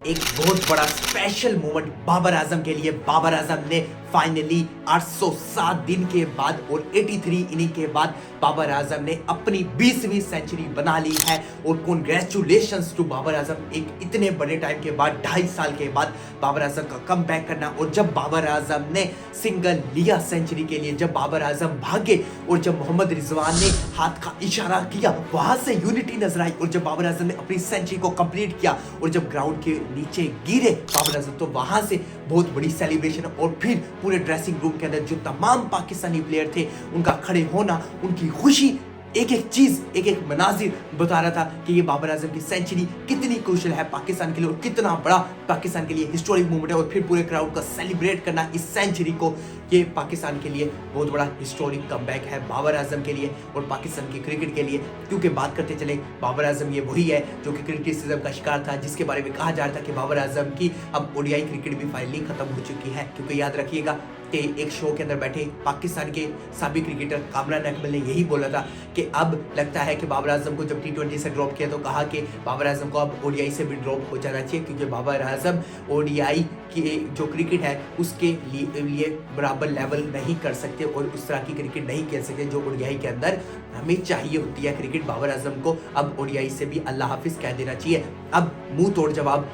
एक बहुत बड़ा स्पेशल मोमेंट बाबर आजम के लिए। बाबर आजम ने फाइनली 807 दिन के बाद और 83 इनिंग के बाद बाबर आजम ने अपनी 20वीं सेंचुरी बना ली है। और कॉन्ग्रेचुलेशंस टू बाबर आजम, एक इतने बड़े टाइम के बाद 2.5 साल के बाद बाबर आजम का कम बैक करना। और जब बाबर आजम ने सिंगल लिया सेंचुरी के लिए, जब बाबर आजम भागे और जब मोहम्मद रिजवान ने हाथ का इशारा किया, वहां से यूनिटी नजर आई। और जब बाबर आजम ने अपनी सेंचुरी को कंप्लीट किया और जब ग्राउंड के नीचे गिरे बाबर आजम, तो वहां से बहुत बड़ी सेलिब्रेशन। और फिर पूरे ड्रेसिंग रूम के अंदर जो तमाम पाकिस्तानी प्लेयर थे, उनका खड़े होना, उनकी खुशी, एक एक चीज, एक एक मनाजिर बता रहा था कि ये बाबर आजम की सेंचुरी कितनी क्रूशियल है पाकिस्तान के लिए और कितना बड़ा पाकिस्तान के लिए हिस्टोरिक मूवमेंट है। और फिर पूरे क्राउड का सेलिब्रेट करना इस सेंचुरी को, ये पाकिस्तान के लिए बहुत बड़ा हिस्टोरिक कमबैक है बाबर आजम के लिए और पाकिस्तान की क्रिकेट के लिए। क्योंकि बात करते चले, बाबर आजम ये वही है जो कि क्रिटिसिज्म का शिकार था, जिसके बारे में कहा जा रहा था कि बाबर आजम की अब ओडीआई क्रिकेट भी फाइनली खत्म हो चुकी है। क्योंकि याद रखिएगा कि एक शो के अंदर बैठे पाकिस्तान के साबिक क्रिकेटर कामरान अकमल ने यही बोला था कि अब लगता है कि बाबर आजम को जब T20 से ड्रॉप किया तो कहा कि बाबर आजम को अब ओडीआई से भी ड्रॉप हो जाना चाहिए, क्योंकि बाबर आजम ओडीआई की जो क्रिकेट है उसके लिए बराबर लेवल नहीं कर सकते और उस तरह की क्रिकेट नहीं खेल सकते जो ओडीआई के अंदर हमें चाहिए होती है क्रिकेट। बाबर आजम को अब ओडीआई से भी अल्लाह हाफिज कह देना चाहिए। अब मुंह तोड़ जवाब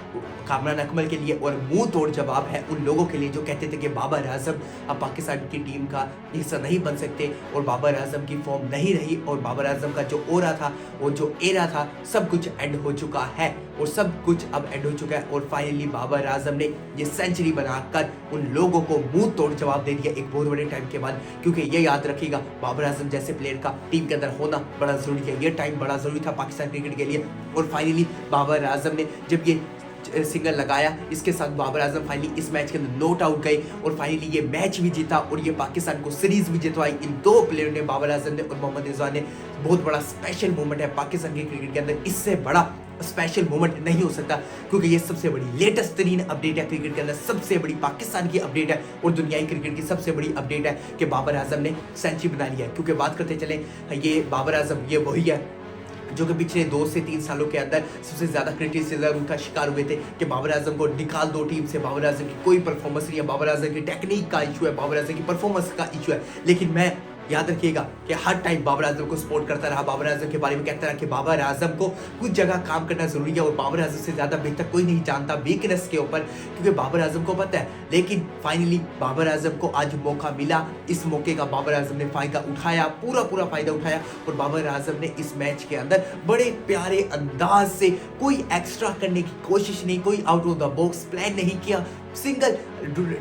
कामरान अकमल के लिए और मुंह तोड़ जवाब है उन लोगों के लिए जो कहते थे कि बाबर आजम अब पाकिस्तान की टीम का हिस्सा नहीं बन सकते और बाबर आजम की फॉर्म नहीं रही और बाबर आजम का जो ओरा था और जो एरा था सब कुछ एंड हो चुका है और सब कुछ अब एंड हो चुका है। और फाइनली बाबर आजम ने ये सेंचुरी बनाकर उन लोगों को मुंह तोड़ जवाब दे दिया एक बहुत बड़े टाइम के बाद। क्योंकि ये याद रखिएगा, बाबर आजम जैसे प्लेयर का टीम के अंदर होना बड़ा जरूरी है। ये टाइम बड़ा जरूरी था पाकिस्तान क्रिकेट के लिए। और फाइनली बाबर आजम ने जब ये सिंगल लगाया, इसके साथ बाबर आजम फाइनली इस मैच के अंदर नॉट आउट गए और फाइनली ये मैच भी जीता और ये पाकिस्तान को सीरीज भी जितवाई। इन दो प्लेयर ने, बाबर आजम ने और मोहम्मद रिजवान ने, बहुत बड़ा स्पेशल मोमेंट है पाकिस्तान के क्रिकेट के अंदर। इससे बड़ा स्पेशल मोमेंट नहीं हो सकता, क्योंकि ये सबसे बड़ी लेटेस्ट तरीन अपडेट है क्रिकेट के अंदर, सबसे बड़ी पाकिस्तान की अपडेट है और दुनियाई क्रिकेट की सबसे बड़ी अपडेट है कि बाबर आजम ने सेंचुरी बना लिया है। क्योंकि बात करते चले, ये बाबर आजम ये वही है जो कि पिछले 2 से 3 सालों के अंदर सबसे ज्यादा क्रिटिसिज्म उनका शिकार हुए थे कि बाबर आजम को निकाल दो टीम से, बाबर आजम की कोई परफॉर्मेंस नहीं है, बाबर आजम की टेक्निक का इशू है, बाबर आजम की परफॉर्मेंस का इशू है। लेकिन मैं याद रखिएगा कि हर टाइम बाबर आजम को सपोर्ट करता रहा, बाबर आजम के बारे में कहता रहा कि बाबर आजम को कुछ जगह काम करना जरूरी है और बाबर आजम से ज्यादा बेहतर कोई नहीं जानता वीकनेस के ऊपर, क्योंकि बाबर आजम को पता है। लेकिन फाइनली बाबर आजम को आज मौका मिला, इस मौके का बाबर आजम ने फायदा उठाया, पूरा फायदा उठाया और बाबर आजम ने इस मैच के अंदर बड़े प्यारे अंदाज से कोई एक्स्ट्रा करने की कोशिश नहीं, कोई out of the box plan नहीं किया, सिंगल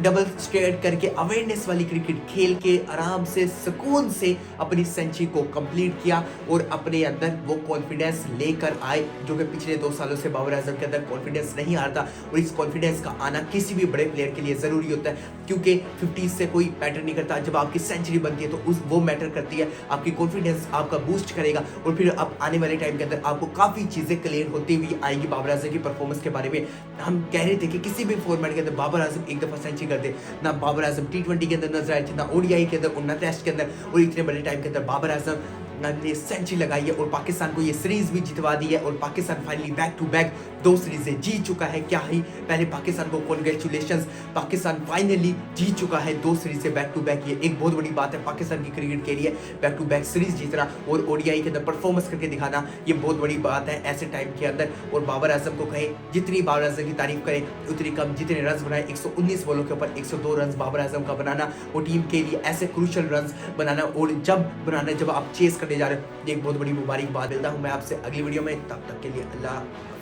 डबल स्ट्रेट करके अवेयरनेस वाली क्रिकेट खेल के आराम से सुकून से अपनी सेंचुरी को कंप्लीट किया और अपने अंदर वो कॉन्फिडेंस लेकर आए जो कि पिछले 2 सालों से बाबर आजम के अंदर कॉन्फिडेंस नहीं आ रहा था। और इस कॉन्फिडेंस का आना किसी भी बड़े प्लेयर के लिए जरूरी होता है, क्योंकि 50 से कोई मैटर नहीं करता। जब आपकी सेंचुरी बनती है तो वो मैटर करती है, आपकी कॉन्फिडेंस आपका बूस्ट करेगा और फिर अब आने वाले टाइम के अंदर आपको काफी चीजें क्लियर होती हुई आएंगी। बाबर आजम की परफॉर्मेंस के बारे में हम कह रहे थे कि किसी भी फॉर्मेट के अंदर बाबर आजम एक दफा सेंचुरी कर दे, ना बाबर आजम T20 के अंदर नजर आए थे, ना ओडीआई के अंदर और ना टेस्ट के अंदर। और इतने बड़े टाइम के अंदर बाबर आजम ने सेंचुरी लगाई है और पाकिस्तान को ये सीरीज भी जितवा दी है और Pakistan finally back to back 2 सीरीजें जीत चुका है। क्या ही पहले पाकिस्तान को कॉन्ग्रेचुलेशंस, पाकिस्तान फाइनली जीत चुका है 2 सीरीजें बैक टू बैक। ये एक बहुत बड़ी बात है पाकिस्तान की क्रिकेट के लिए, बैक टू बैक सीरीज जीतना और ओडीआई के अंदर परफॉर्मेंस करके दिखाना, ये बहुत बड़ी बात है ऐसे टाइम के अंदर। और बाबर आजम को कहें, जितनी बाबर आजम की तारीफ करें उतनी कम। जितने रन बनाए 119 बॉलों के ऊपर 102 रन बाबर आजम का बनाना और टीम के लिए ऐसे क्रूशियल रन बनाना और जब आप चेस करने जा रहे हो, एक बहुत बड़ी मुबारकबाद। मिलता हूं मैं आपसे अगली वीडियो में, तब तक के लिए अल्लाह।